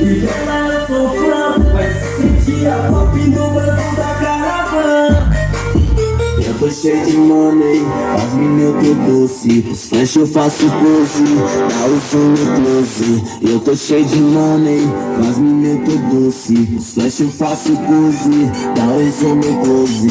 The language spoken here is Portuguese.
E dela eu sou fã, vai se sentir a pop no banco da caravana. Eu tô cheio de money, as mina eu tô doce. Os flash eu faço pose, dá o som no close. Eu tô cheio de money, as mina eu tô doce. Os flash eu faço pose, dá o som no close.